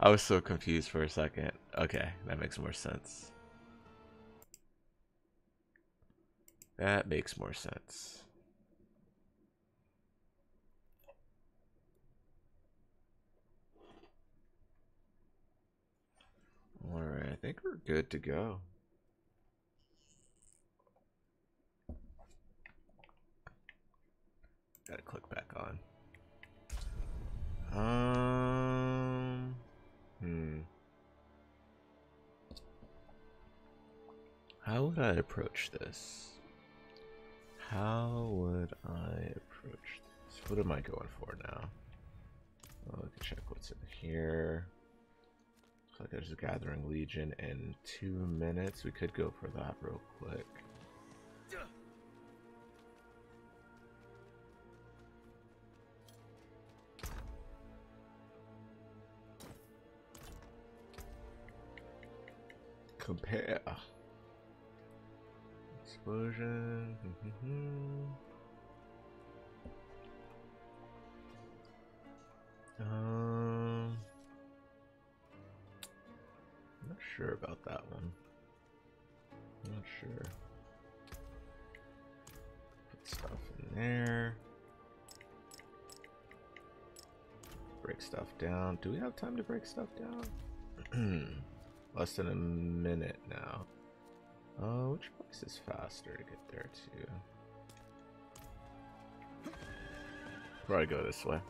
I was so confused for a second. Okay, that makes more sense. That makes more sense. Alright, I think we're good to go. Gotta click back on. How would I approach this? How would I approach this? What am I going for now? Oh, we can check what's in here. Looks like there's a Gathering Legion in 2 minutes. We could go for that real quick. Compare. Explosion. I'm not sure about that one. I'm not sure. Put stuff in there. Break stuff down. Do we have time to break stuff down? Less than a minute now. Which place is faster to get there to? Probably go this way.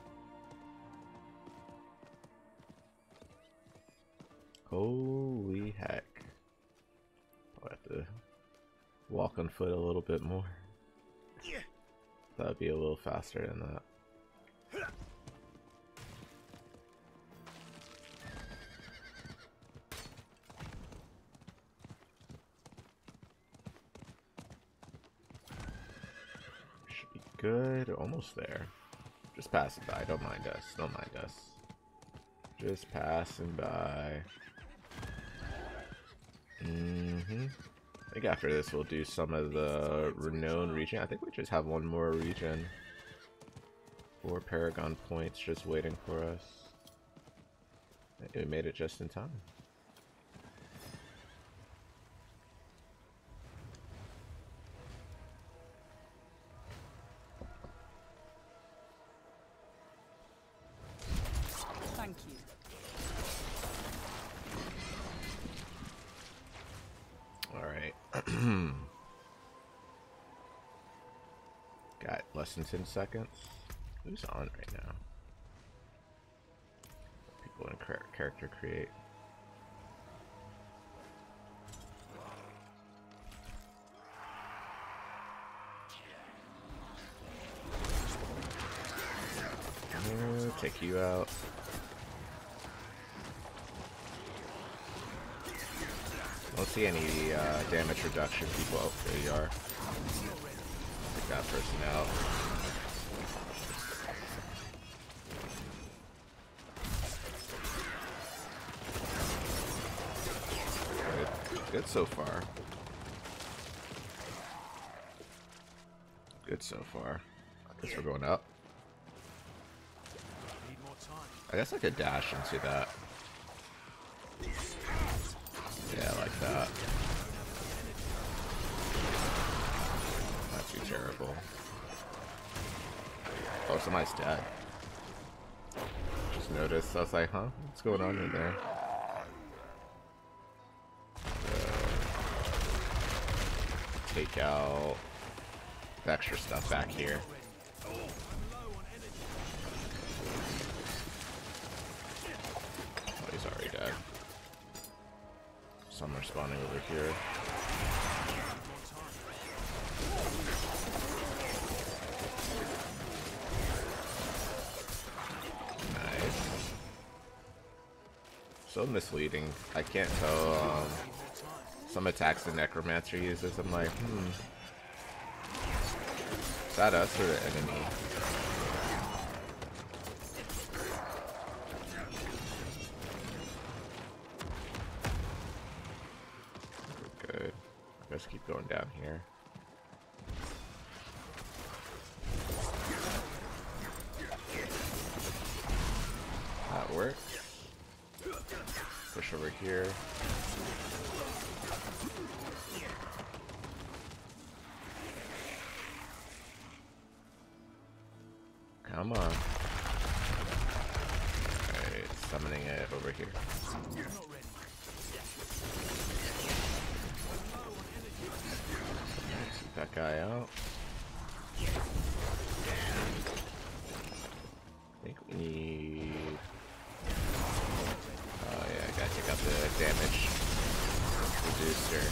Holy heck. I'll have to walk on foot a little bit more. That'd be a little faster than that. Should be good. Almost there. Just passing by. Don't mind us. Don't mind us. Just passing by. I think after this we'll do some of the renowned region. I think we just have one more region. 4 Paragon points just waiting for us. I think we made it just in time. Thank you. Alright. Got less than 10 seconds. Who's on right now? People in character create. Take you out. Don't see any damage reduction people. Oh, there you are. Take that person out. Good so far. Good so far. I guess we're going up. I guess I could dash into that. Yeah, like that. Not too terrible. Oh, somebody's dead. Just noticed. I was like, huh? What's going on in there? Take out the extra stuff back here. Oh, he's already dead. Some are spawning over here. Nice. So misleading. I can't tell some attacks the Necromancer uses. I'm like, is that us or the enemy? Good. Let's keep going down here. That works. Push over here. Come on. Alright, summoning it over here. Keep that guy out. I think we need... Oh yeah, I gotta take out the damage reducer.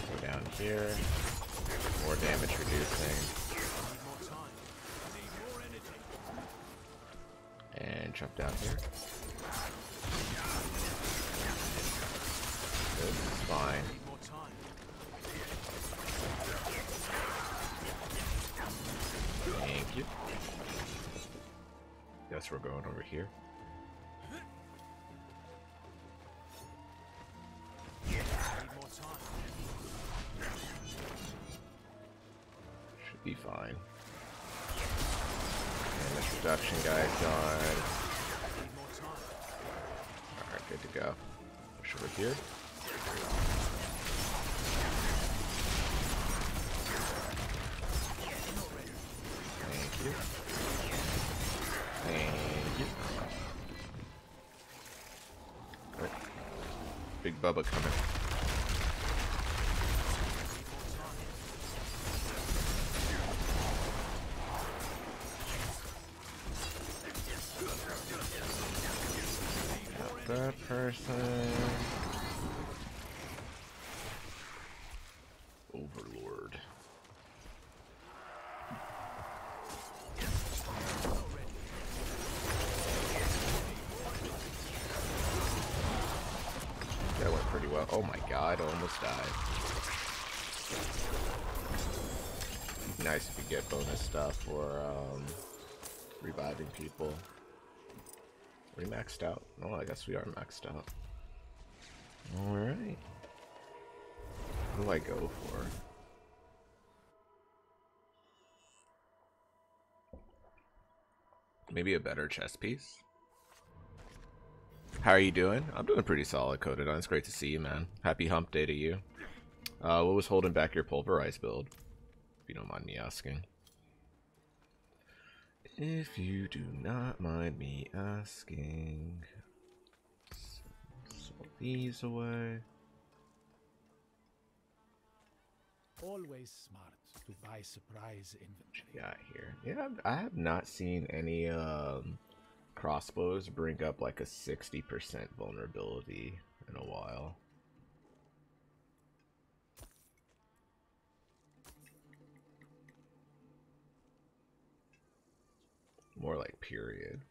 Go down here. More damage reducing. And jump down here. This is fine. Thank you. Guess we're going over here. Should be fine. Damage reduction guy's done. Alright, good to go. Push over here. Thank you. Thank you. Alright. Big Bubba coming. That person. Overlord. That went pretty well. Oh my god, I almost died. Nice if you get bonus stuff for reviving people. Are we maxed out? Oh, I guess we are maxed out. Alright. What do I go for? Maybe a better chess piece? How are you doing? I'm doing pretty solid, Codedon. It's great to see you, man. Happy hump day to you. What was holding back your pulverized build? If you don't mind me asking. If you do not mind me asking. Sort these away. Always smart to buy surprise inventory. Got here. Yeah, I have not seen any crossbows bring up like a 60% vulnerability in a while. More like period.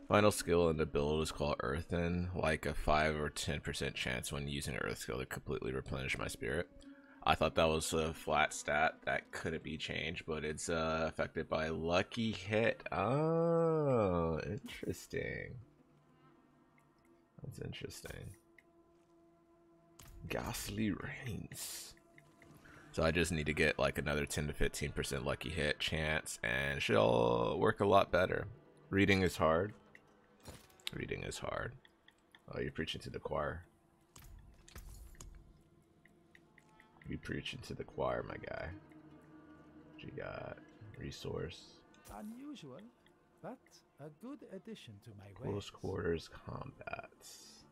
Final skill in the build is called Earthen, like a 5 or 10% chance when using an Earth skill to completely replenish my spirit. I thought that was a flat stat that couldn't be changed, but it's affected by lucky hit. Oh, interesting. That's interesting. Ghastly Rains. So I just need to get like another 10 to 15% lucky hit chance, and she'll work a lot better. Reading is hard. Reading is hard. Oh, you're preaching to the choir. You preaching to the choir, my guy. What you got? Resource. Unusual, but a good addition to my ways. Close quarters combats.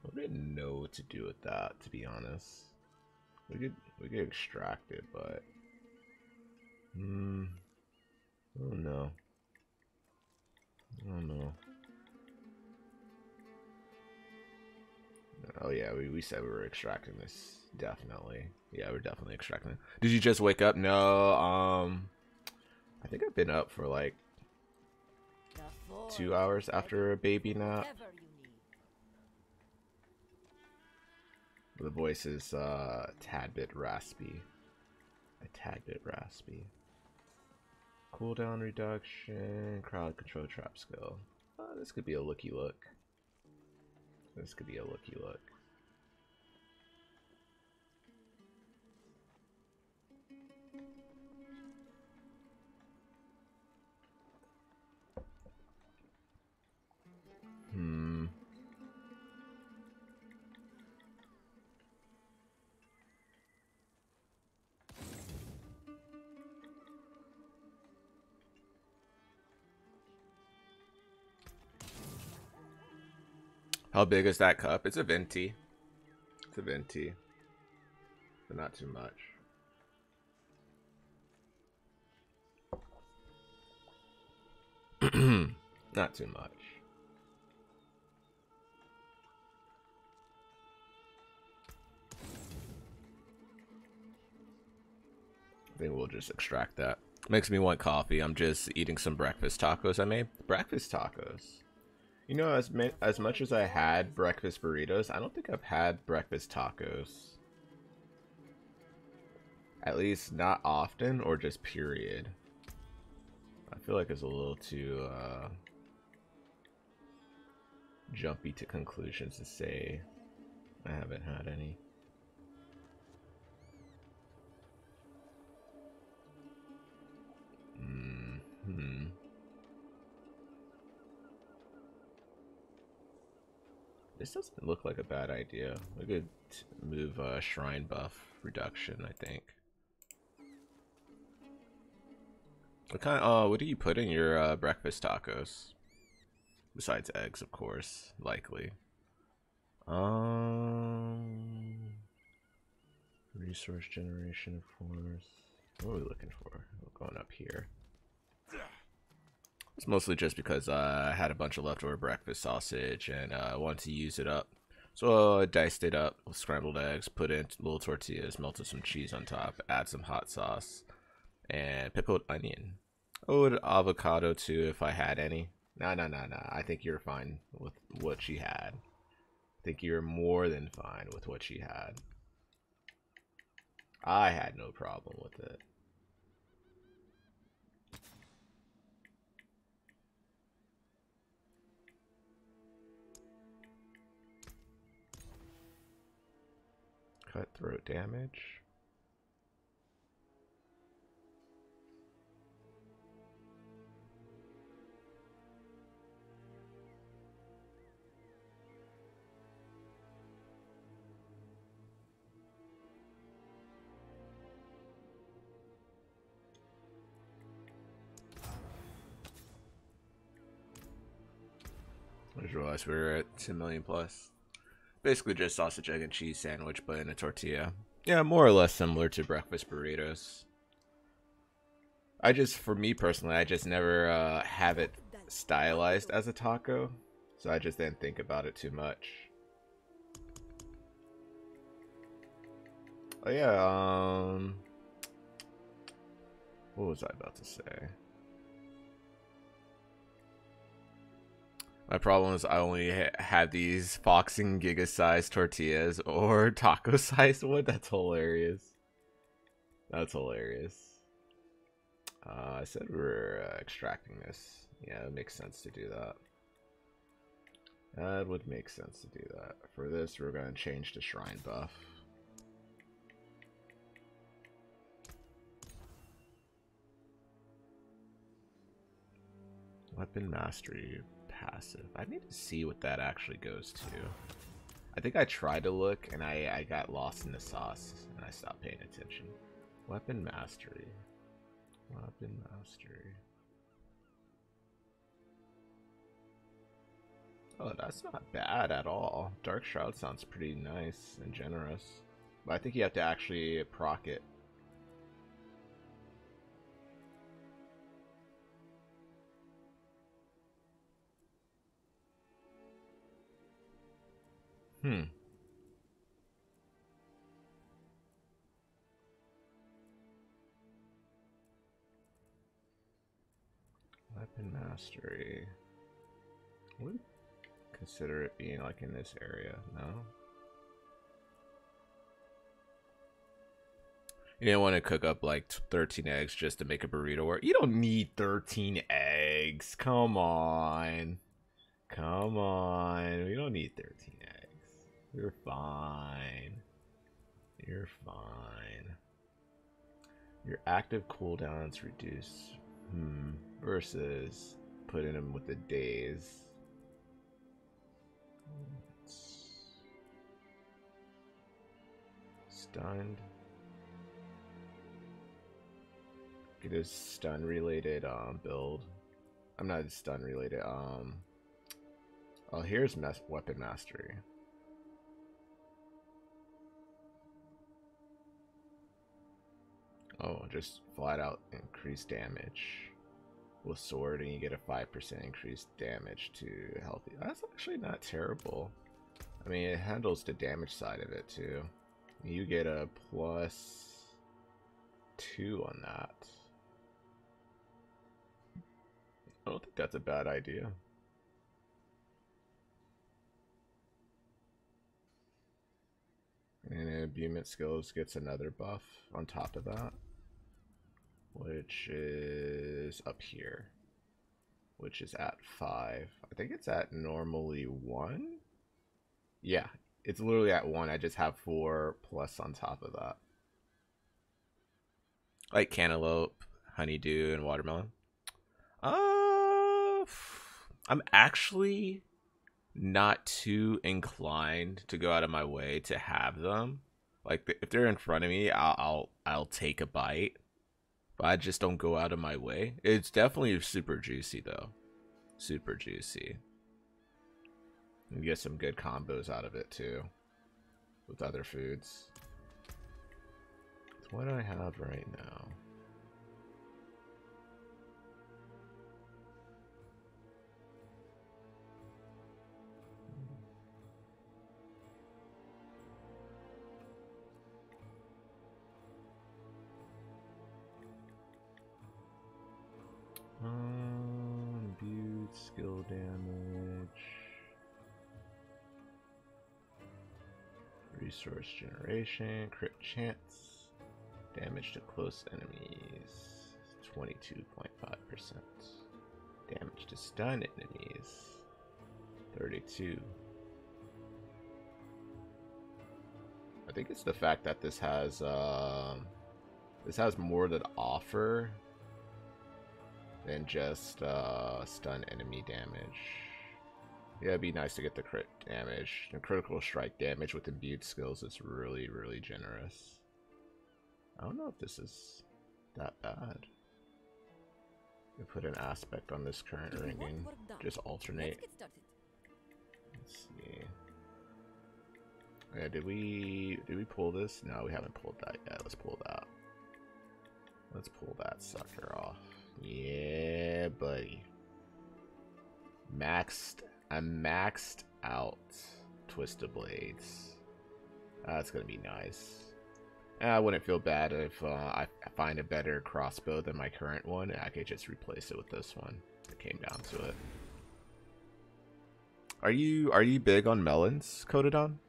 I didn't know what to do with that, to be honest. We could extract it, but I don't know. I don't know. Oh yeah, we said we were extracting this. Definitely. Yeah, we're definitely extracting it. Did you just wake up? No, I think I've been up for like 2 hours after a baby nap. The voice is a tad bit raspy. A tad bit raspy. Cooldown reduction, crowd control trap skill. This could be a looky look. This could be a looky look. How big is that cup? It's a venti. It's a venti, but not too much. Not too much. I think we'll just extract that. Makes me want coffee. I'm just eating some breakfast tacos I made. Breakfast tacos. You know, as much as I had breakfast burritos, I don't think I've had breakfast tacos. At least not often, or just period. I feel like it's a little too jumpy to conclusions to say I haven't had any. This doesn't look like a bad idea. We could move shrine buff reduction, I think. What do you put in your breakfast tacos? Besides eggs, of course, likely. Resource generation, of course. What are we looking for? We're going up here. It's mostly just because I had a bunch of leftover breakfast sausage and I wanted to use it up. So I diced it up with scrambled eggs, put in little tortillas, melted some cheese on top, add some hot sauce, and pickled onion. Oh, avocado too if I had any. Nah. I think you're fine with what she had. I think you're more than fine with what she had. I had no problem with it. Cutthroat damage. I just realized we were at 10 million plus. Basically just sausage, egg, and cheese sandwich, but in a tortilla. Yeah, more or less similar to breakfast burritos. For me personally, I just never have it stylized as a taco. So I just didn't think about it too much. Oh yeah, what was I about to say? My problem is I only had these Foxing Giga-sized tortillas or taco-sized one. That's hilarious. That's hilarious. I said we were extracting this. Yeah, it makes sense to do that. That would make sense to do that. For this, we're going to change to Shrine buff. Weapon Mastery passive. I need to see what that actually goes to. I think I tried to look and I got lost in the sauce and I stopped paying attention. Weapon Mastery. Weapon Mastery. Oh, that's not bad at all. Dark Shroud sounds pretty nice and generous. But I think you have to actually proc it. Weapon Mastery. Would consider it being like in this area, no? You didn't want to cook up like 13 eggs just to make a burrito work. You don't need 13 eggs. Come on. Come on. We don't need 13 eggs. You're fine. You're fine. Your active cooldowns reduce. Versus putting them with the days. Stunned. Get a stun related build. I'm not stun related. Oh, here's weapon mastery. Oh, just flat out increase damage with sword, and you get a 5% increased damage to healthy. That's actually not terrible. I mean, it handles the damage side of it too. You get a +2 on that. I don't think that's a bad idea. And imbuement skills gets another buff on top of that, which is up here, which is at 5. I think it's at normally 1. Yeah, it's literally at 1. I just have 4 plus on top of that. Like cantaloupe, honeydew, and watermelon. I'm actually not too inclined to go out of my way to have them. Like if they're in front of me, I'll take a bite, but I just don't go out of my way. It's definitely super juicy though, super juicy. You get some good combos out of it too, with other foods. So what do I have right now? Imbued skill damage, resource generation, crit chance, damage to close enemies, 22.5%, damage to stun enemies, 32. I think it's the fact that this has more to offer than just stun enemy damage. Yeah, it'd be nice to get the crit damage. And critical strike damage with imbued skills is really, really generous. I don't know if this is that bad. You put an aspect on this current ringing. Just alternate. Let's see. Yeah, did we pull this? No, we haven't pulled that yet. Let's pull that. Let's pull that sucker off. Yeah, buddy. I'm maxed out Twisted Blades. That's gonna be nice. And I wouldn't feel bad if I find a better crossbow than my current one. I could just replace it with this one. It came down to it. Are you big on melons, Kotodon?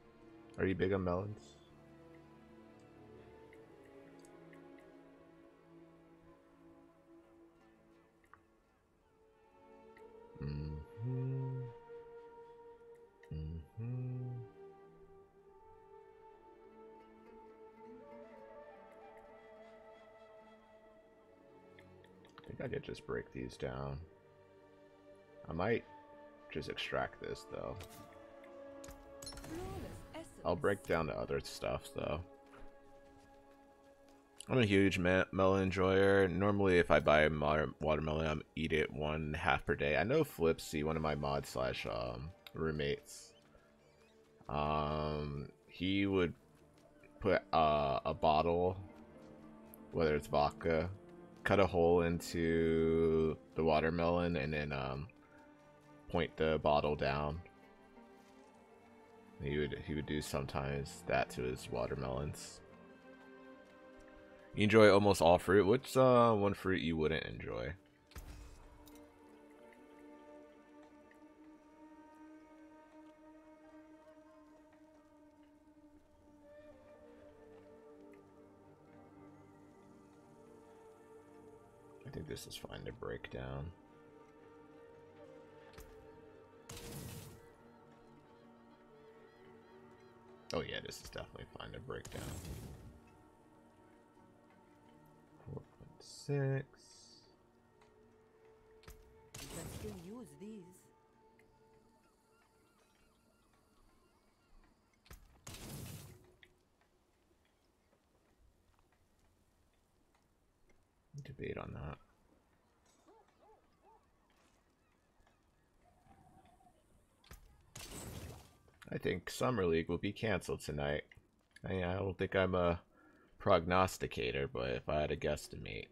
Are you big on melons? I think I could just break these down. I might just extract this though. I'll break down the other stuff though. I'm a huge melon enjoyer. Normally if I buy a watermelon, I'm eat it 1/2 per day. I know Flipsy, one of my mod slash roommates, he would put a bottle, whether it's vodka, cut a hole into the watermelon, and then point the bottle down. He would do sometimes that to his watermelons. You enjoy almost all fruit. What's one fruit you wouldn't enjoy? I think this is fine to break down. Oh yeah, this is definitely fine to break down. 4.6. You can still use these. Debate on that. I think Summer League will be canceled tonight. I don't think I'm a prognosticator, but if I had to guesstimate,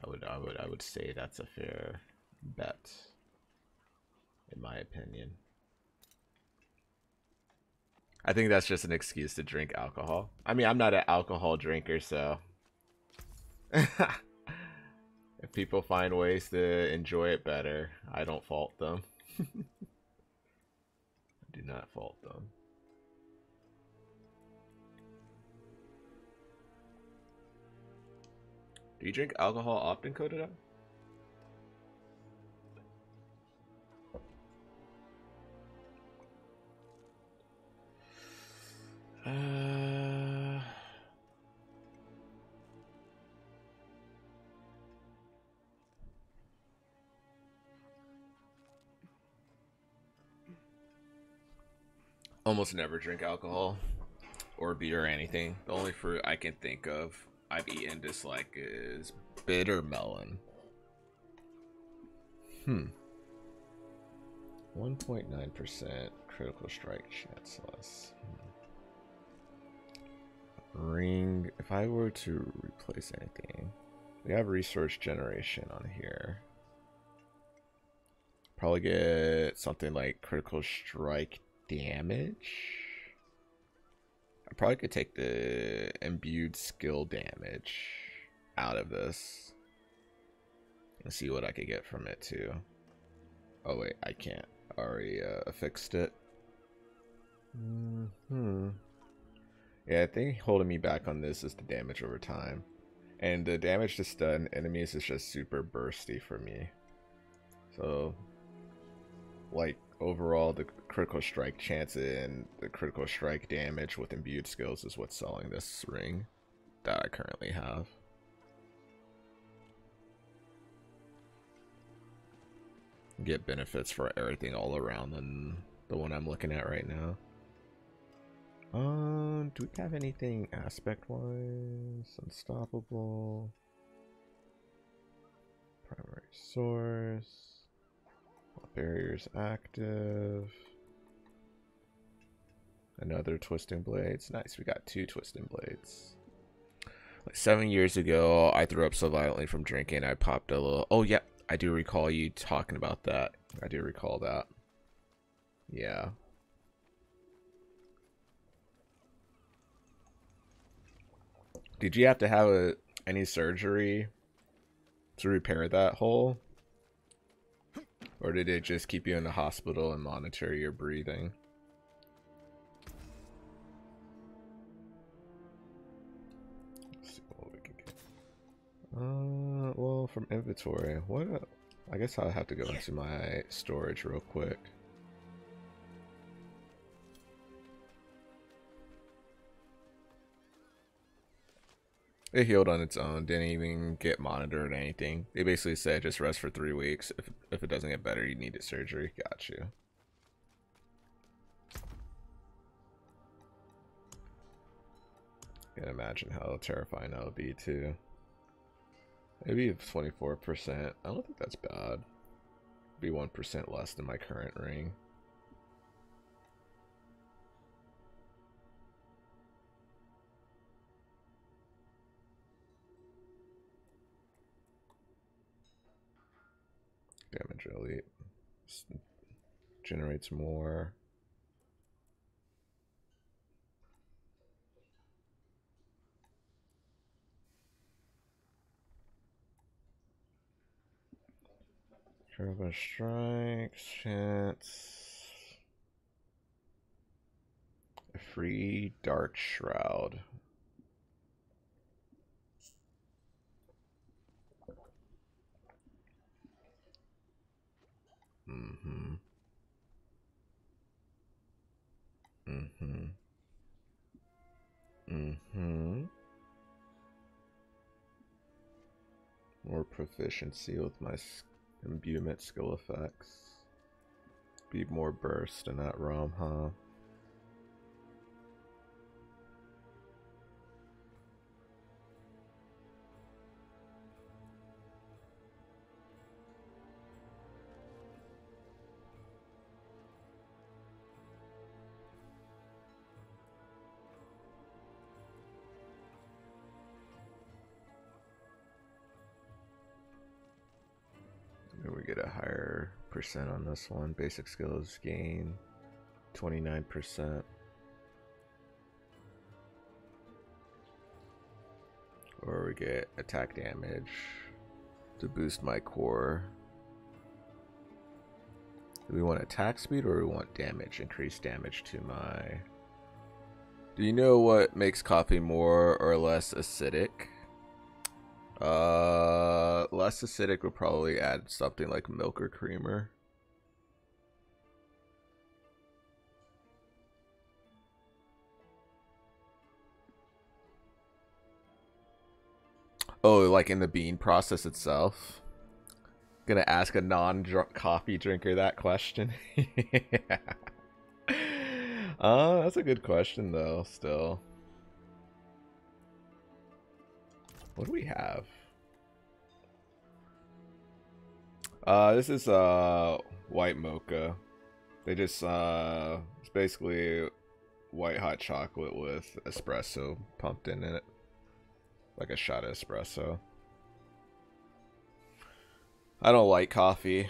I would say that's a fair bet, in my opinion. I think that's just an excuse to drink alcohol. I mean, I'm not an alcohol drinker, so if people find ways to enjoy it better, I don't fault them. I do not fault them. Do you drink alcohol often, Kodada? Almost never drink alcohol or beer or anything. The only fruit I can think of I've eaten dislike is bitter melon. 1.9% critical strike chance less. Ring. If I were to replace anything, we have resource generation on here. Probably get something like critical strike damage. I probably could take the imbued skill damage out of this and see what I could get from it too. Oh wait, I can't. I already fixed it. Yeah, I think holding me back on this is the damage over time. And the damage to stun enemies is just super bursty for me. So, like, overall, the critical strike chance and the critical strike damage with imbued skills is what's selling this ring that I currently have. Get benefits for everything all around than the one I'm looking at right now. Do we have anything aspect-wise? Unstoppable. Primary source. Barriers active. Another twisting blades. Nice, we got 2 twisting blades. Like 7 years ago, I threw up so violently from drinking, I popped a little... Oh, yeah, I do recall you talking about that. I do recall that. Yeah. Did you have to have any surgery to repair that hole? Or did it just keep you in the hospital and monitor your breathing? Let's see what we can get. Well, from inventory, what? I guess I'll have to go into my storage real quick. It healed on its own, didn't even get monitored or anything. They basically said just rest for 3 weeks. If it doesn't get better, you need a surgery. Got you. Can't imagine how terrifying that would be too. Maybe 24%. I don't think that's bad. Be 1% less than my current ring. Damage elite generates more. Turbo strikes, chance. A free dark shroud. More proficiency with my imbuement skill effects. Be more burst in that realm, huh? a higher percent on this one. Basic skills gain 29%. Or we get attack damage to boost my core. Do we want attack speed or do we want damage? Increase damage to my... Do you know what makes coffee more or less acidic? Less acidic would probably add something like milk or creamer. Oh, like in the bean process itself? Gonna ask a non-coffee drinker that question. Yeah. That's a good question though, still. What do we have? This is white mocha. They just it's basically white hot chocolate with espresso pumped in it. Like a shot of espresso. I don't like coffee,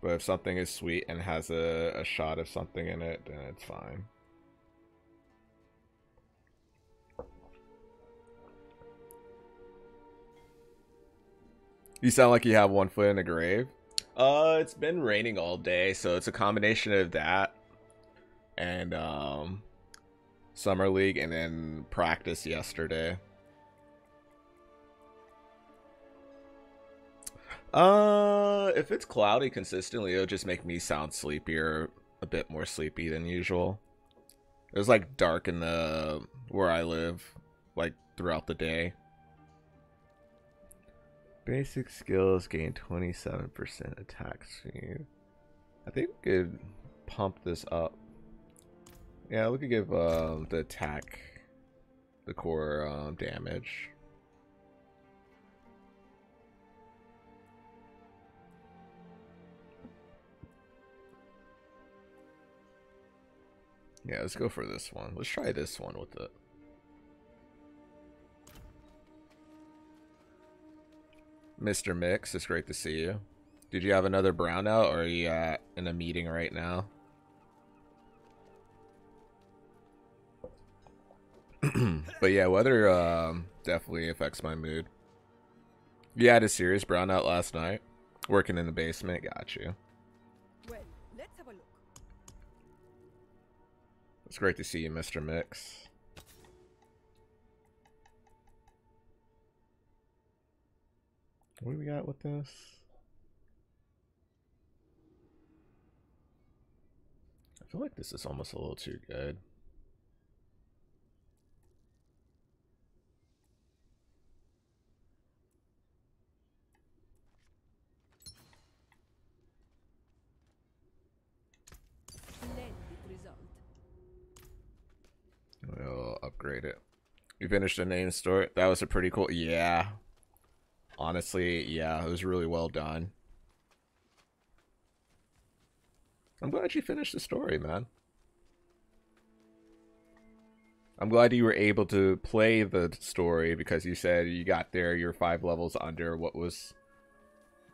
but if something is sweet and has a shot of something in it, then it's fine. You sound like you have one foot in a grave. It's been raining all day, so it's a combination of that and Summer League and then practice yesterday. If it's cloudy consistently, it'll just make me sound sleepier, a bit more sleepy than usual. It was like dark in the where I live, like throughout the day. Basic skills gain 27% attack speed. I think we could pump this up. Yeah, we could give the attack, the core damage. Yeah, let's go for this one. Let's try this one with it. Mr. Mix, it's great to see you. Did you have another brownout or are you in a meeting right now? But yeah, weather definitely affects my mood. You had a serious brownout last night? Working in the basement? Got you. Well, let's have a look. It's great to see you, Mr. Mix. What do we got with this? I feel like this is almost a little too good. Splendid result. We'll upgrade it. You finished the name story? That was a pretty cool... Yeah. Honestly, yeah, it was really well done. I'm glad you finished the story, man. I'm glad you were able to play the story because you said you got there, you're 5 levels under what was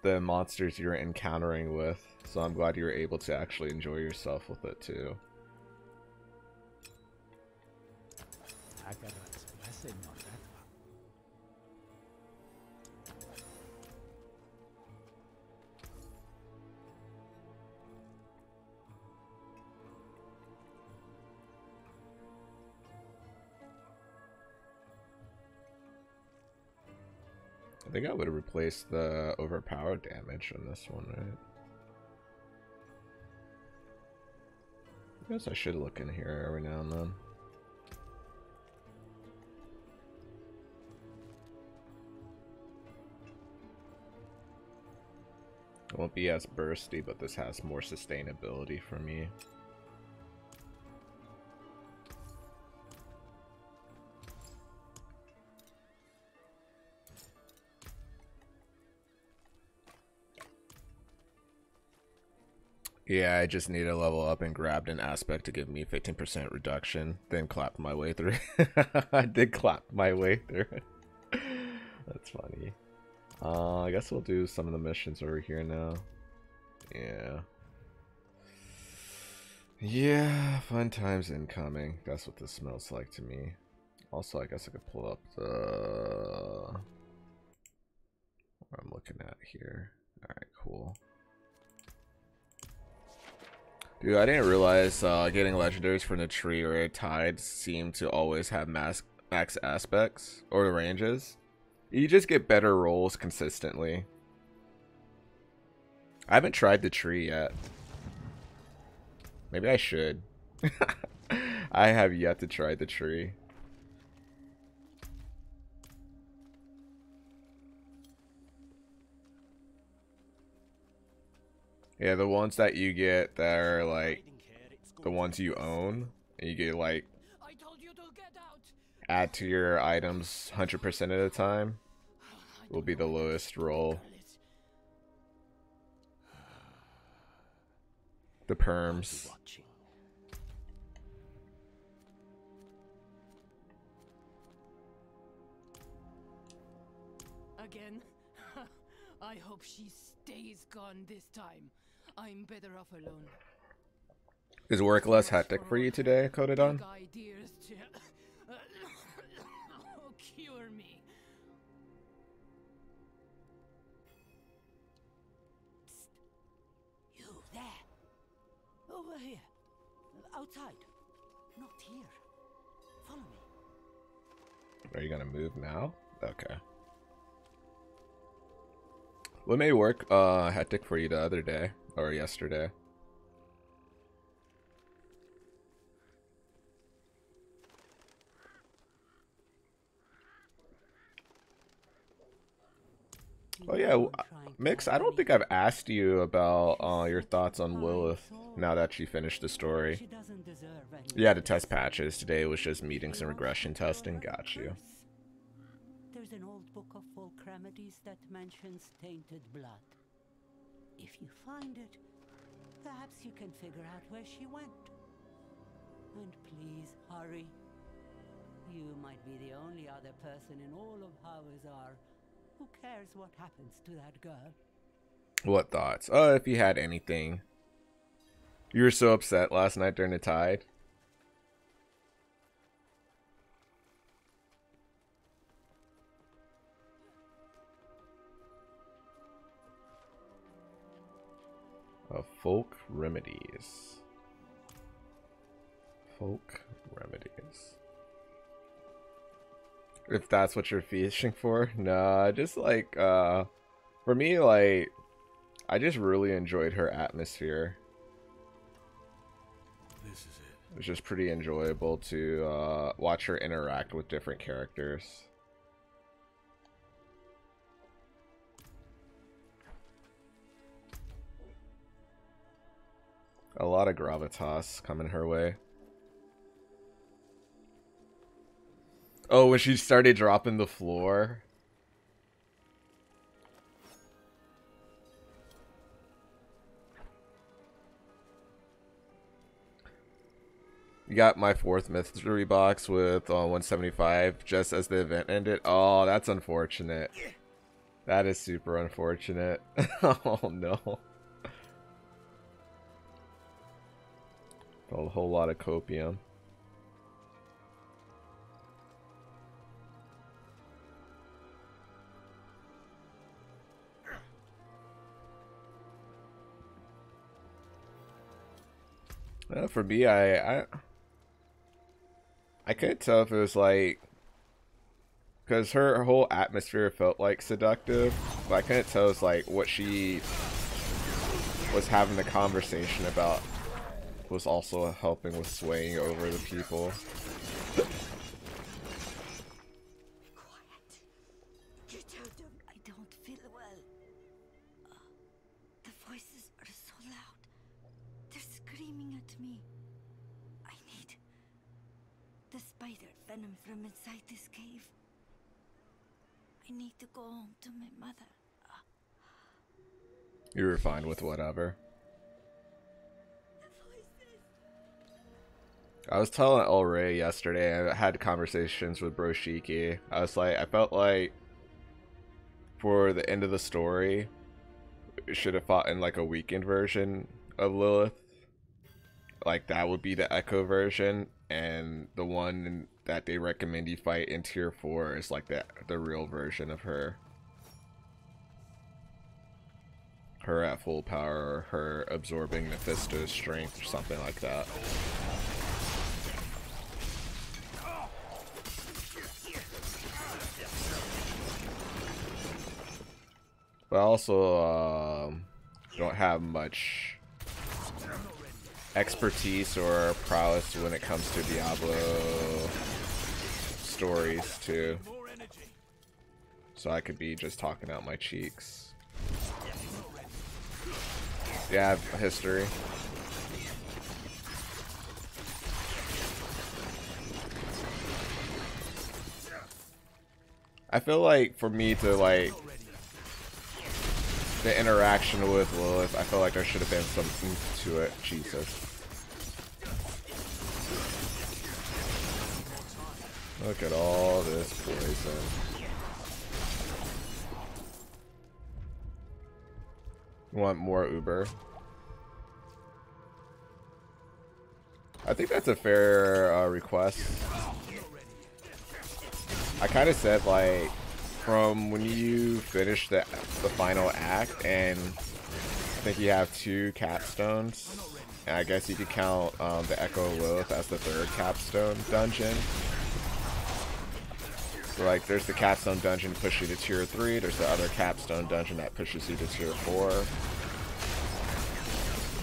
the monsters you were encountering with. So I'm glad you were able to actually enjoy yourself with it too. Akarat's blessing on that one. I think I would have replaced the overpowered damage on this one, right? I guess I should look in here every now and then. It won't be as bursty, but this has more sustainability for me. Yeah, I just need to level up and grabbed an aspect to give me 15% reduction, then clapped my way through. I did clap my way through. That's funny. I guess we'll do some of the missions over here now. Yeah. Yeah, fun times incoming. That's what this smells like to me. Also, I guess I could pull up the... what I'm looking at here. Alright, cool. Dude, I didn't realize getting legendaries from the tree or a tide seemed to always have max aspects or the ranges. You just get better rolls consistently. I haven't tried the tree yet. Maybe I should. I have yet to try the tree. Yeah, the ones that you get that are like the ones you own, and you get like add to your items 100% of the time, will be the lowest roll. The perms. Again? I hope she stays gone this time. I'm better off alone. Is work less hectic for you today, Codedon? Cure me. Psst. You there. Over here. Outside. Not here. Follow me. Are you gonna move now? Okay. What made work hectic for you the other day or yesterday? Oh yeah, Mix, I don't think I've asked you about your thoughts on Lilith now that she finished the story. Yeah, the test patches. Today was just meetings and regression testing. Got you. There's an old book of Fulcramides that mentions tainted blood. If you find it, perhaps you can figure out where she went. And please, hurry. You might be the only other person in all of Hawazar who cares what happens to that girl. What thoughts? Oh, if you had anything. You were so upset last night during the tide. Folk remedies. Folk remedies. If that's what you're fishing for? Nah, just like, for me, like, I just really enjoyed her atmosphere. This is it. It was just pretty enjoyable to watch her interact with different characters. A lot of gravitas coming her way. Oh, when she started dropping the floor. You got my 4th mystery box with 175 just as the event ended. Oh, that's unfortunate. That is super unfortunate. Oh no. A whole lot of copium. For me, I couldn't tell if it was like, because her whole atmosphere felt like seductive, but I couldn't tell it's like what she was having the conversation about was also helping with swaying over the people. Quiet. You tell them I don't feel well. The voices are so loud. They're screaming at me. I need the spider venom from inside this cave. I need to go home to my mother. You were fine with whatever. I was telling El Rey yesterday, I had conversations with Broshiki. I was like, I felt like for the end of the story, should have fought in like a weakened version of Lilith. Like that would be the Echo version, and the one that they recommend you fight in tier 4 is like the real version of her. Her at full power, or her absorbing Mephisto's strength, or something like that. But I also don't have much expertise or prowess when it comes to Diablo stories too. So I could be just talking out my cheeks. Yeah, I have history. I feel like for me to like the interaction with Lilith, I feel like there should have been some oomph to it. Jesus. Look at all this poison. You want more Uber? I think that's a fair request. I kind of said like from when you finish the final act, and I think you have 2 capstones, and I guess you could count the Echo Lilith as the 3rd capstone dungeon. So like there's the capstone dungeon push you to tier 3, there's the other capstone dungeon that pushes you to tier 4.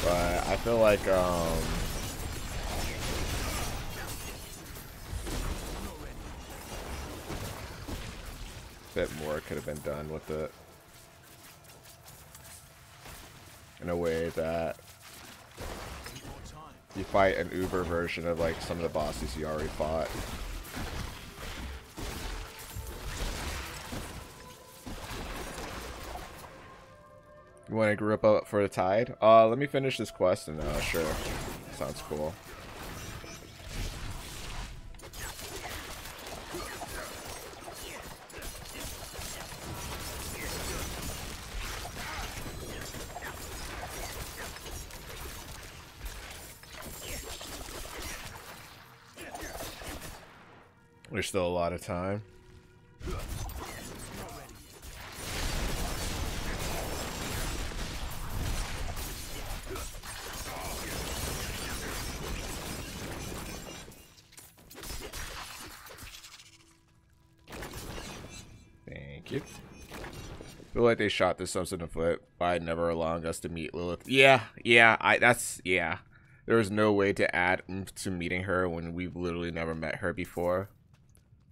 But I feel like bit more could have been done with it in a way that you fight an Uber version of like some of the bosses you already fought. You want to group up for the tide? Let me finish this quest and sure. Sounds cool. There's still a lot of time. Thank you. I feel like they shot this in the foot by never allowing us to meet Lilith. Yeah. There was no way to add oomph to meeting her when we've literally never met her before.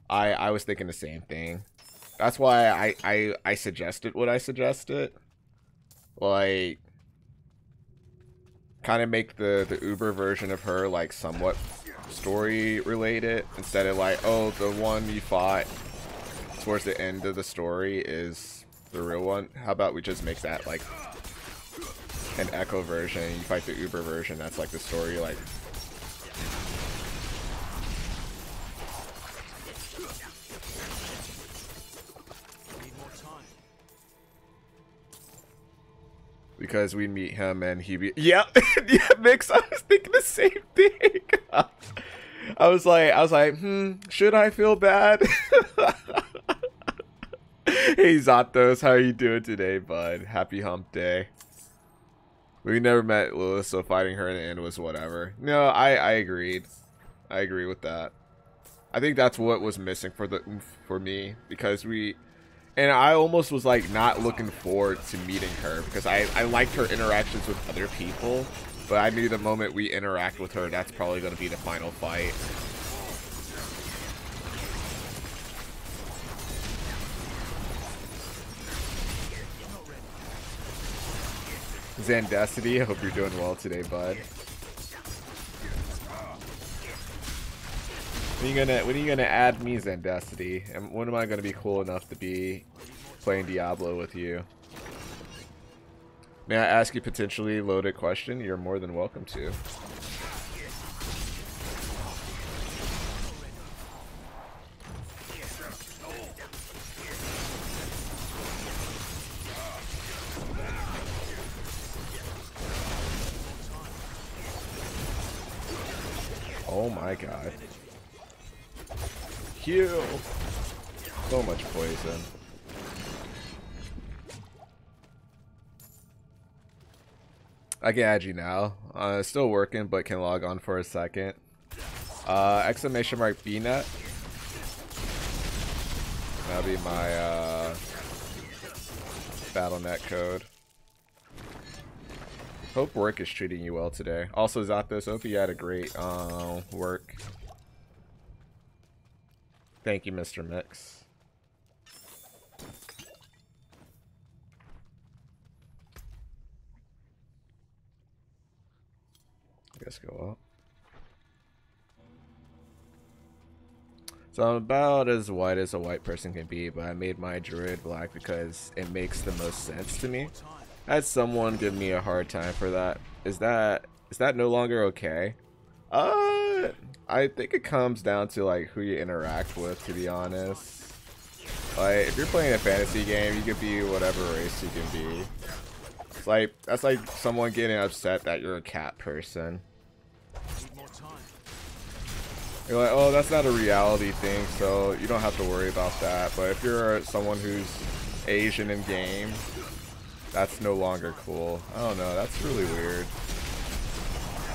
I was thinking the same thing. That's why I suggested what I suggested. Like, kind of make the Uber version of her like somewhat story related, instead of like, oh, the one you fought towards the end of the story is the real one. How about we just make that like an Echo version, you fight the Uber version, that's like the story, like because we meet him and he be yeah Mix, I was thinking the same thing. I was like should I feel bad? Hey Zatos, how are you doing today, bud? Happy hump day. We never met Lilith, so fighting her in the end was whatever. No, I agreed. I agree with that. I think that's what was missing for me, because and I almost was like not looking forward to meeting her, because I liked her interactions with other people, but I knew the moment we interact with her, that's probably going to be the final fight. Zandacity, I hope you're doing well today, bud. When are you gonna add me, Zandacity? And when am I gonna be cool enough to be playing Diablo with you? May I ask you a potentially loaded question? You're more than welcome to. Oh my god. Heal! So much poison. I can add you now. Still working, but can log on for a second. Exclamation mark BNet. That'll be my BattleNet code. Hope work is treating you well today. Also, Zathos, hope you had a great work. Thank you, Mr. Mix. I guess go up. So I'm about as white as a white person can be, but I made my druid black because it makes the most sense to me. I had someone give me a hard time for that. Is that no longer okay? I think it comes down to like who you interact with, to be honest. Like if you're playing a fantasy game, you could be whatever race you can be. It's like that's like someone getting upset that you're a cat person. You're like, oh, that's not a reality thing, so you don't have to worry about that. But if you're someone who's Asian in game, that's no longer cool. I don't know, that's really weird.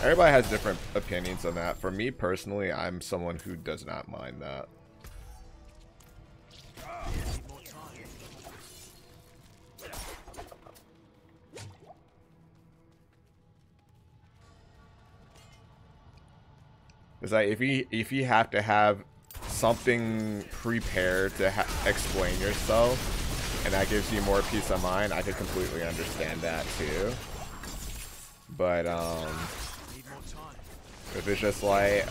Everybody has different opinions on that. For me personally, I'm someone who does not mind that. It's like if you have to have something prepared to explain yourself, and that gives you more peace of mind, I could completely understand that too. But if it's just like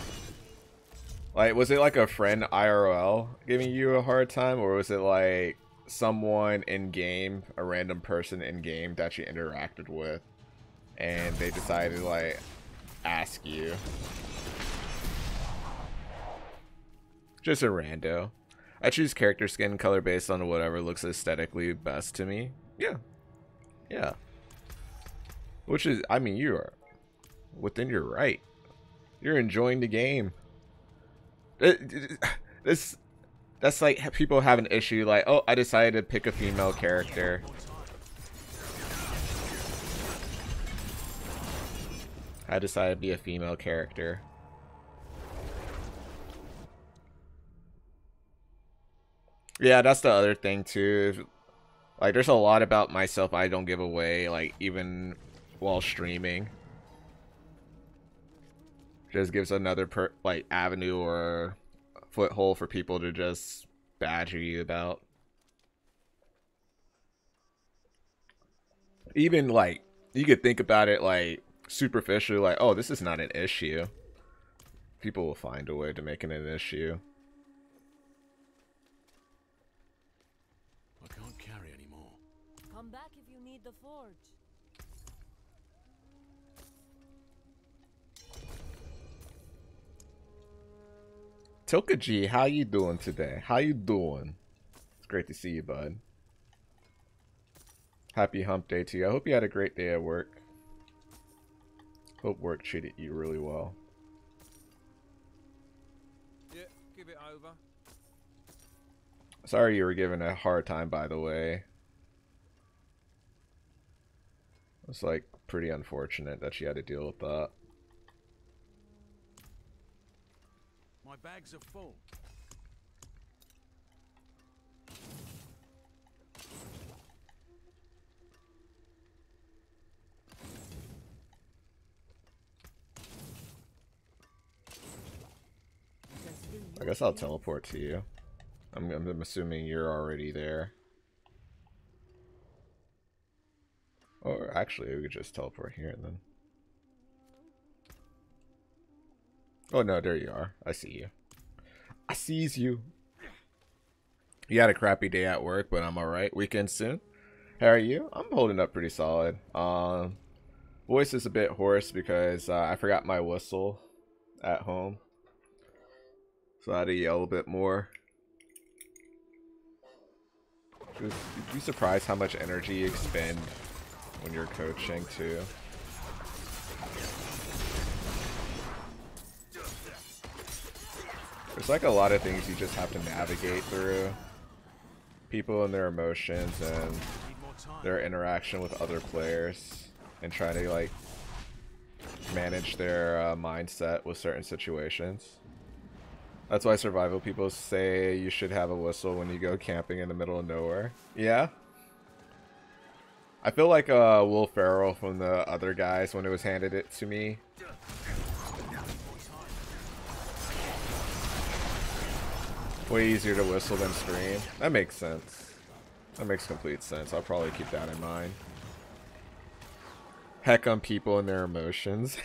was it like a friend IRL giving you a hard time, or was it like someone in game, a random person in game that you interacted with, and they decided to like ask you? Just a rando. I choose character skin color based on whatever looks aesthetically best to me. Yeah. Yeah. Which is, I mean, you are within your right. You're enjoying the game. That's like people have an issue like, oh, I decided to pick a female character. I decided to be a female character. Yeah, that's the other thing too. Like, there's a lot about myself I don't give away, like, even while streaming. Just gives another, like, avenue or foothold for people to just badger you about. Even, like, you could think about it, like, superficially, like, oh, this is not an issue. People will find a way to make it an issue. Come back if you need the forge. Tokaji, how you doing today? How you doing? It's great to see you, bud. Happy hump day to you. I hope you had a great day at work. Hope work treated you really well. Yeah, give it over. Sorry you were given a hard time, by the way. It's like pretty unfortunate that she had to deal with that. My bags are full. I guess I'll teleport to you. I'm assuming you're already there. Or actually, we could just teleport here and then. Oh no, there you are. I see you. I sees you. You had a crappy day at work, but I'm alright. Weekend soon. How are you? I'm holding up pretty solid. Voice is a bit hoarse because I forgot my whistle at home. So I had to yell a bit more. You'd be surprised how much energy you expend when you're coaching too. There's like a lot of things you just have to navigate through. People and their emotions and their interaction with other players, and trying to like manage their mindset with certain situations. That's why survival people say you should have a whistle when you go camping in the middle of nowhere. Yeah. I feel like Will Ferrell from the other guys when it was handed it to me. Way easier to whistle than scream. That makes sense. That makes complete sense. I'll probably keep that in mind. Heck on people and their emotions.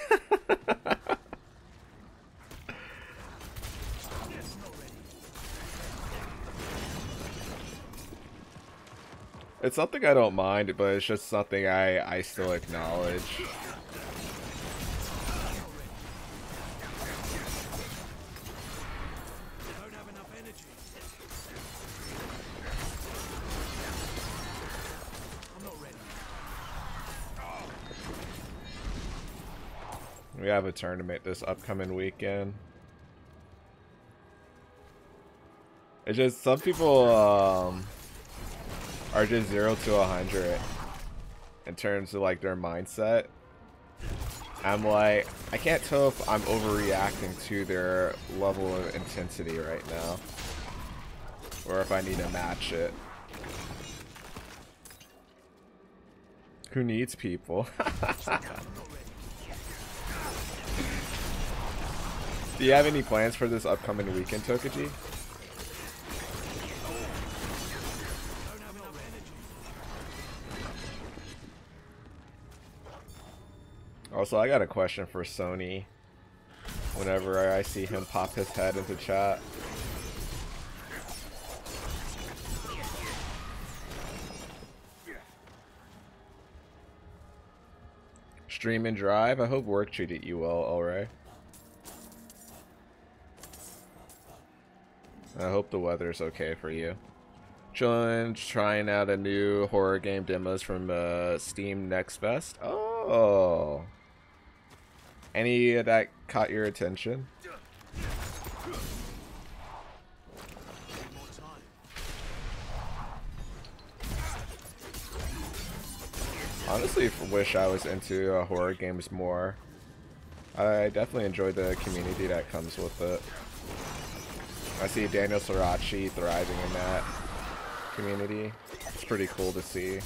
It's something I don't mind, but it's just something I still acknowledge. We have a tournament this upcoming weekend. It's just some people are just 0 to 100 in terms of like their mindset. I'm like, I can't tell if I'm overreacting to their level of intensity right now, or if I need to match it. Who needs people? Do you have any plans for this upcoming weekend, Tokaji? Also, I got a question for Sony whenever I see him pop his head into chat. Stream and drive? I hope work treated you well, alright. I hope the weather's okay for you. Chillin', trying out a new horror game demos from Steam Next Fest. Oh. Any of that caught your attention? Honestly, wish I was into horror games more. I definitely enjoy the community that comes with it. I see Daniel Sirachi thriving in that community. It's pretty cool to see.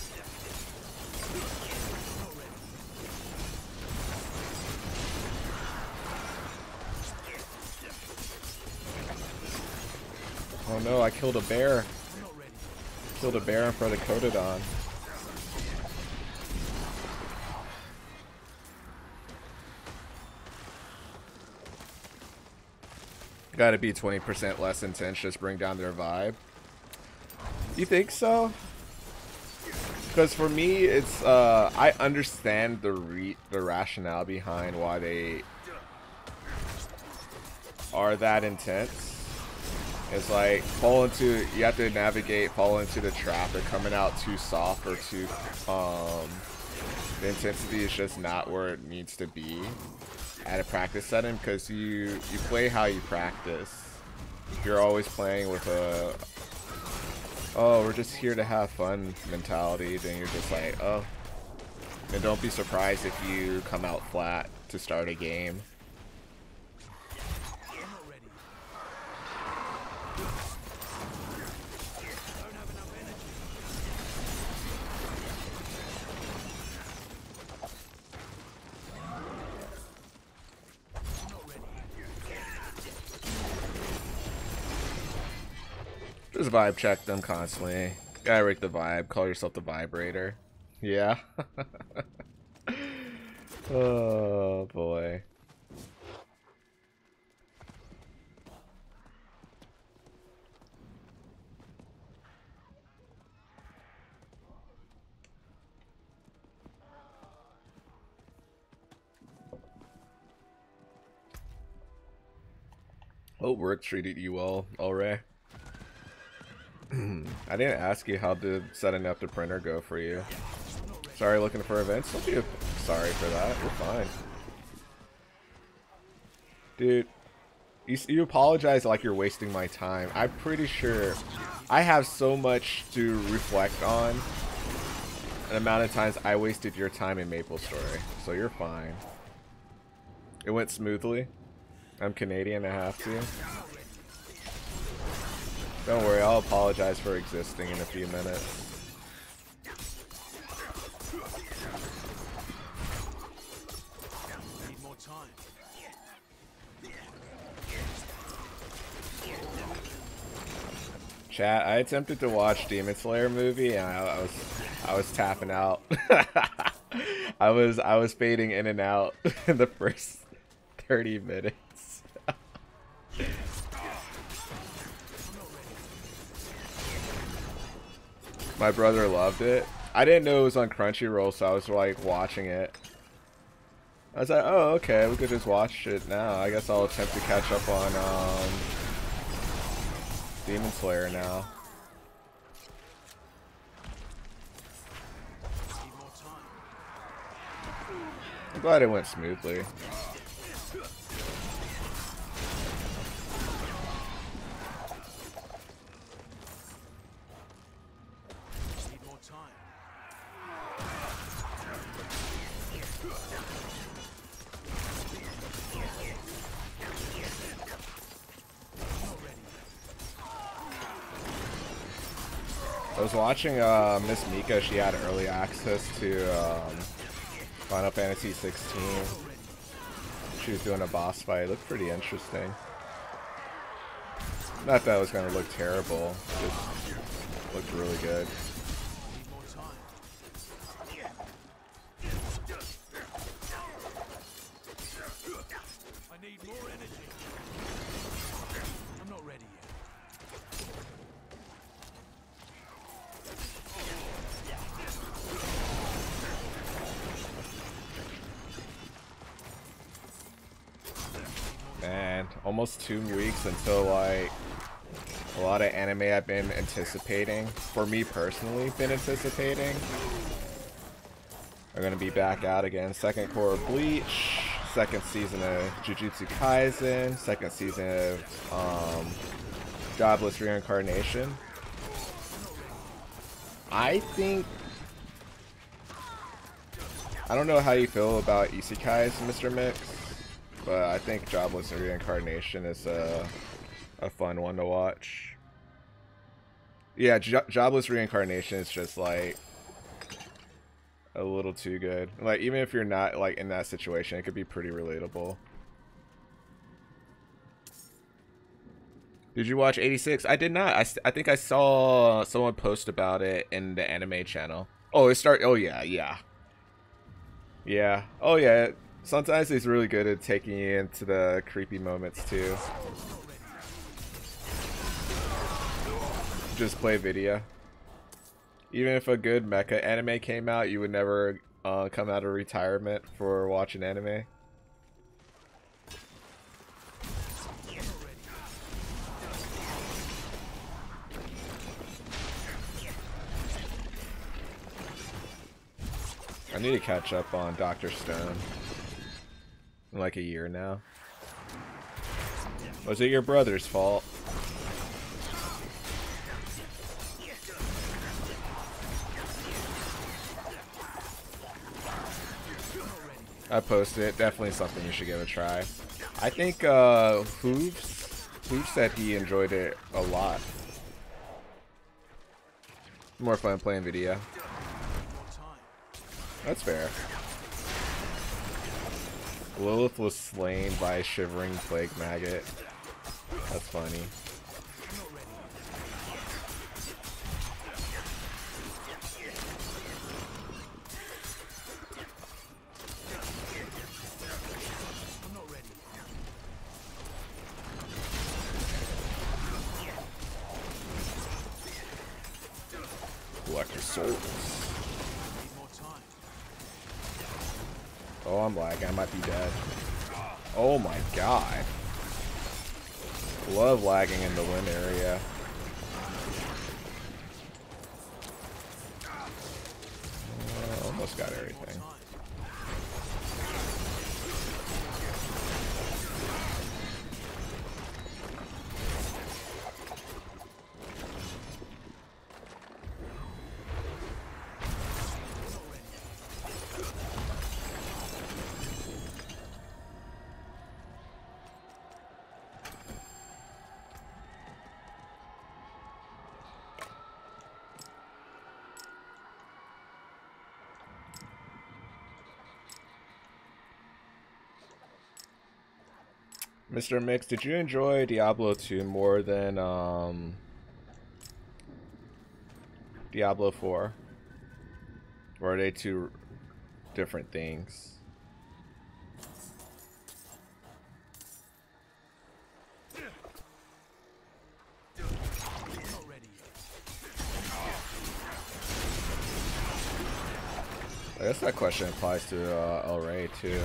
Oh no, I killed a bear. Killed a bear in front of Kotodon. Gotta be 20% less intense, just bring down their vibe. You think so? Because for me, it's I understand the rationale behind why they are that intense. It's like you have to navigate, fall into the trap. They're coming out too soft or too the intensity is just not where it needs to be at a practice setting, because you play how you practice. If you're always playing with a oh, we're just here to have fun mentality, then you're just like, oh, then don't be surprised if you come out flat to start a game. Just vibe check them constantly. Gotta rate the vibe. Call yourself the vibrator. Yeah. Oh boy. Hope work treated you well, alright. I didn't ask you how did setting up the printer go for you. Sorry, looking for events? Don't be sorry for that. You're fine. Dude, You apologize like you're wasting my time. I'm pretty sure I have so much to reflect on. An amount of times I wasted your time in MapleStory, so you're fine. It went smoothly. I'm Canadian, I have to. Don't worry, I'll apologize for existing in a few minutes. Need more time. Chat, I attempted to watch Demon Slayer movie and I was tapping out. I was fading in and out in the first 30 minutes. My brother loved it. I didn't know it was on Crunchyroll, so I was like watching it. I was like, oh, okay, we could just watch it now. I guess I'll attempt to catch up on Demon Slayer now. Need more time. I'm glad it went smoothly. Need more time. I was watching Miss Mika. She had early access to Final Fantasy 16. She was doing a boss fight. It looked pretty interesting. Not that it was going to look terrible. Just looked really good. Need more time. I need more energy. I'm not ready yet. Man, almost 2 weeks until like a lot of anime I've been anticipating, for me personally, been anticipating, are gonna be back out again. Second core of Bleach, second season of Jujutsu Kaisen, second season of Jobless Reincarnation. I think, I don't know how you feel about isekais, Mr. Mix, but I think Jobless Reincarnation is a fun one to watch. Yeah, Jobless Reincarnation is just like a little too good. Like, even if you're not like in that situation, it could be pretty relatable. Did you watch 86? I did not. I think I saw someone post about it in the anime channel. Oh, oh yeah. Yeah. Oh yeah. Sometimes he's really good at taking you into the creepy moments too. Just play video. Even if a good mecha anime came out, you would never come out of retirement for watching anime. I need to catch up on Dr. Stone. In like a year now. Was it your brother's fault? I posted it. Definitely something you should give a try. I think Hooves said he enjoyed it a lot. More fun playing video. That's fair. Lilith was slain by a shivering plague maggot. That's funny. Collect your souls. Oh, I'm lagging. I might be dead. Oh my god. Love lagging in the wind area. Almost got everything. Mr. Mix, did you enjoy Diablo 2 more than Diablo 4? Or are they two different things? Not ready yet. I guess that question applies to El Rey too.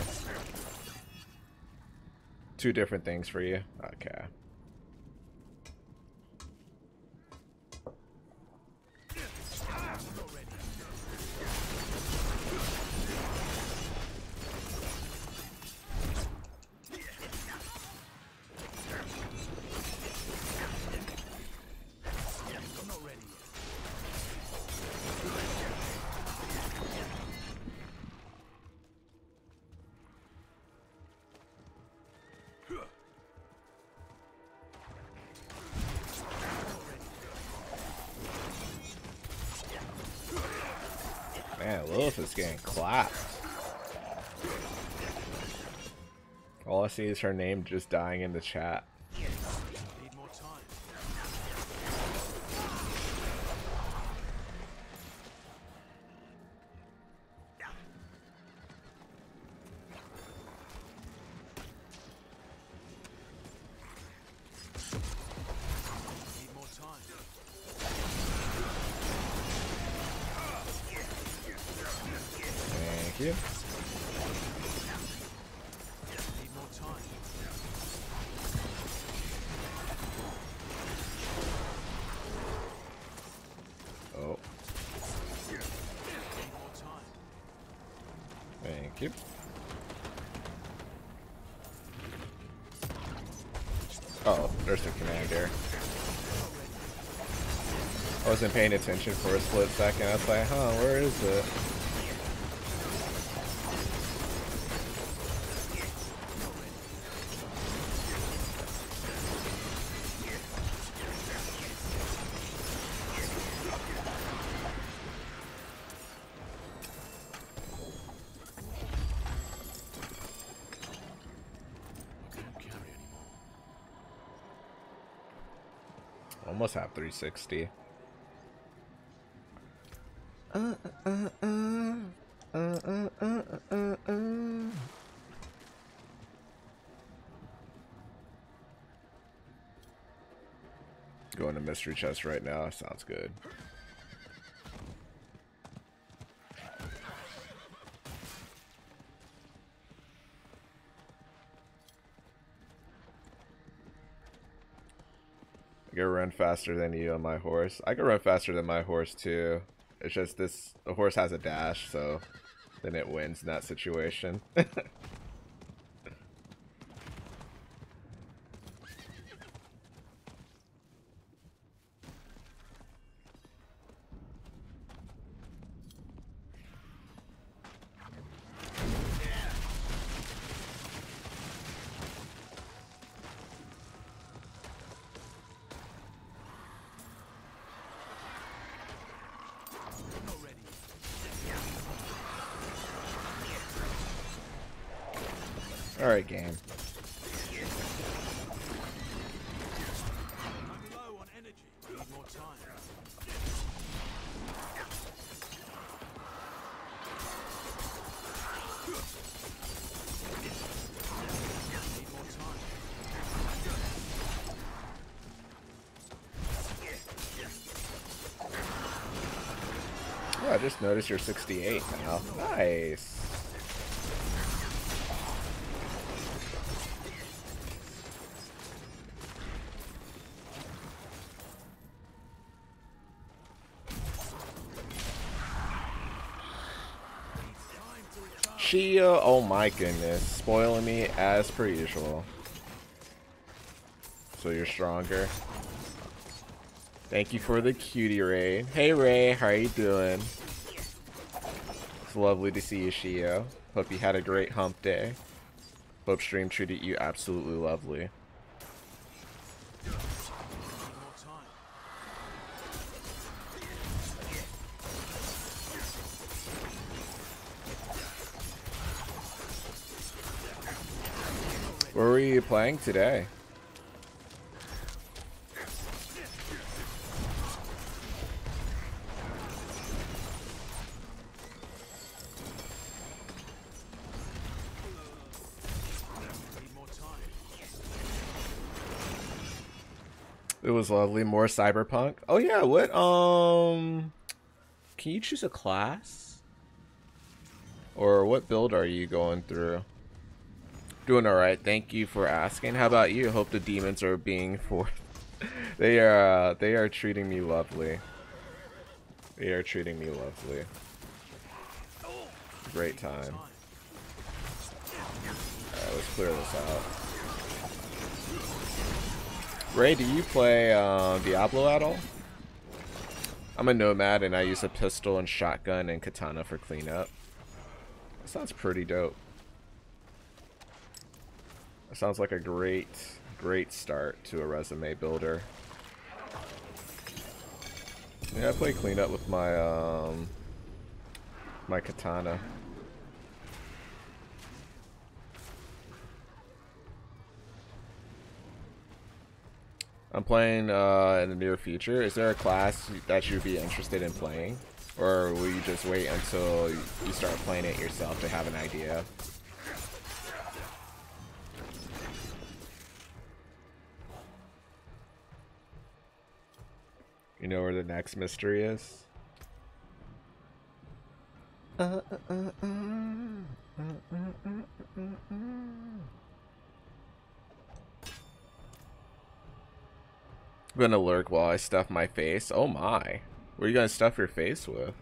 Two different things for you. Okay. Not ready. I'm not ready yet. Man, Lilith is getting clapped. All I see is her name just dying in the chat. Need more time. Need more time. Thank you. Need more time. Oh, Need more time. thank you. Oh, there's the commander. I wasn't paying attention for a split second. I was like, huh, where is it? Can't carry anymore. Almost have 360. Going to mystery chest right now. Sounds good. I can run faster than you on my horse. I can run faster than my horse too. It's just the horse has a dash, so then it wins in that situation. Not ready. Alright, game. I'm low on energy. Need more time. Need more time. Oh, I just noticed you're 68 now. Nice. Shia, oh my goodness, spoiling me as per usual. So you're stronger. Thank you for the cutie raid. Hey Ray, how are you doing? It's lovely to see you, Shio. Hope you had a great hump day. Hope stream treated you absolutely lovely. Need more time. What were you playing today? Need more time. It was lovely. More cyberpunk. Oh yeah, what can you choose a class? Or what build are you going through? Doing alright, thank you for asking. How about you? Hope the demons are being for they are treating me lovely. They are treating me lovely. Great time. Alright, let's clear this out. Ray, do you play Diablo at all? I'm a nomad and I use a pistol and shotgun and katana for cleanup. That sounds pretty dope. That sounds like a great start to a resume builder. Yeah, I play cleanup with my my katana. I'm playing in the near future. Is there a class that you'd be interested in playing? Or will you just wait until you start playing it yourself to have an idea? You know where the next mystery is? I'm gonna lurk while I stuff my face. Oh my. What are you gonna stuff your face with?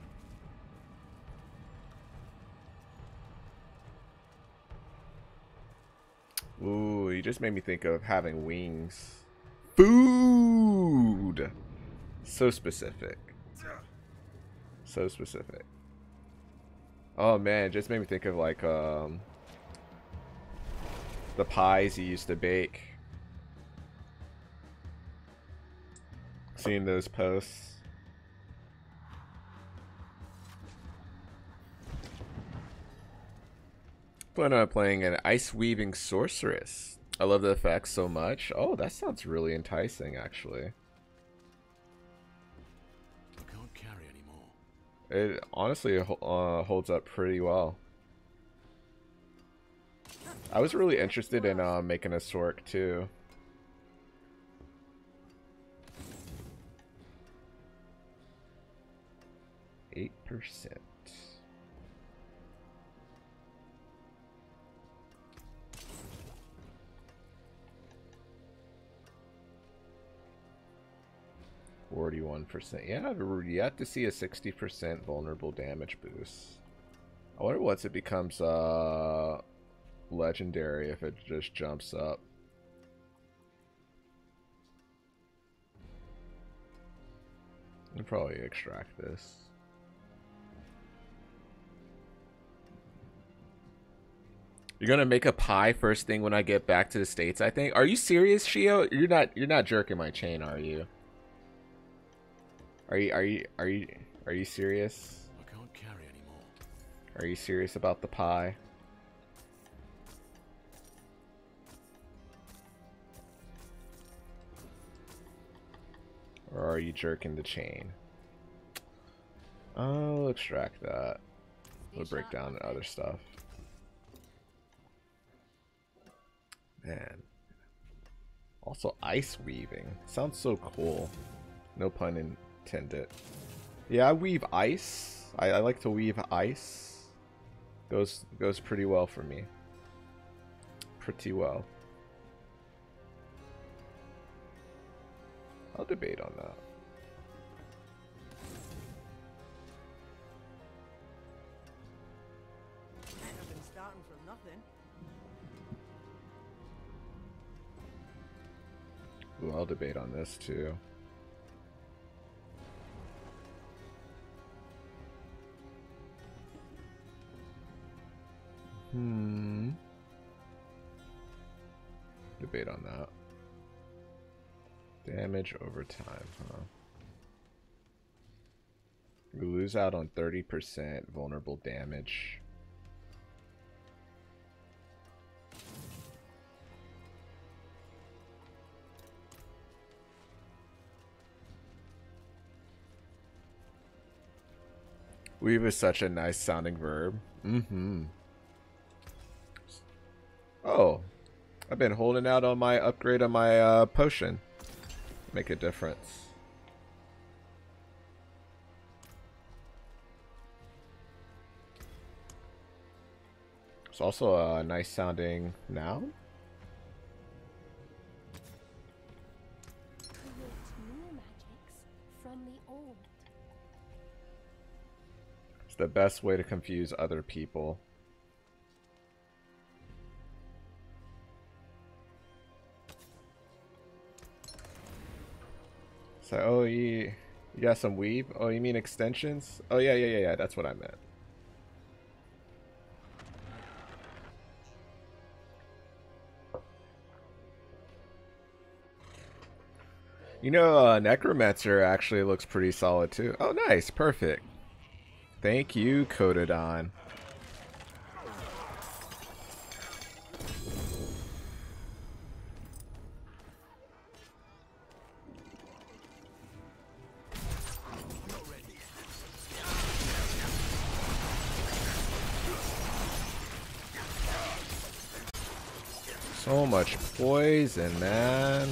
Ooh, you just made me think of having wings. Food! So specific. So specific. Oh man, it just made me think of like the pies you used to bake. Seeing those posts. Plan on playing an ice weaving sorceress. I love the effects so much. Oh, that sounds really enticing actually. I can't carry anymore. It honestly holds up pretty well. I was really interested in making a sork too. 8%. %. Yeah, I've yet to see a 60% vulnerable damage boost. I wonder once it becomes legendary if it just jumps up. I'll probably extract this. You're gonna make a pie first thing when I get back to the States, I think. Are you serious, Shio? You're not jerking my chain, are you? Are you serious? I can't carry anymore. Are you serious about the pie? Or are you jerking the chain? I'll extract that. We'll break down the other stuff. Man. Also ice weaving. Sounds so cool. No pun intended. Yeah, I weave ice. I like to weave ice. Goes pretty well for me. Pretty well. I'll debate on that. I've been starting from nothing. Ooh, I'll debate on this too. Debate on that. Damage over time, huh? You lose out on 30% vulnerable damage. Weave is such a nice sounding verb. Mm-hmm. Oh, I've been holding out on my upgrade on my potion. Make a difference. It's also a nice sounding noun. Create new magics from the old. It's the best way to confuse other people. So, oh, you got some weave? Oh, you mean extensions? Oh, yeah, that's what I meant. You know, Necromancer actually looks pretty solid too. Oh, nice, perfect. Thank you, Cododon. So much poison, man.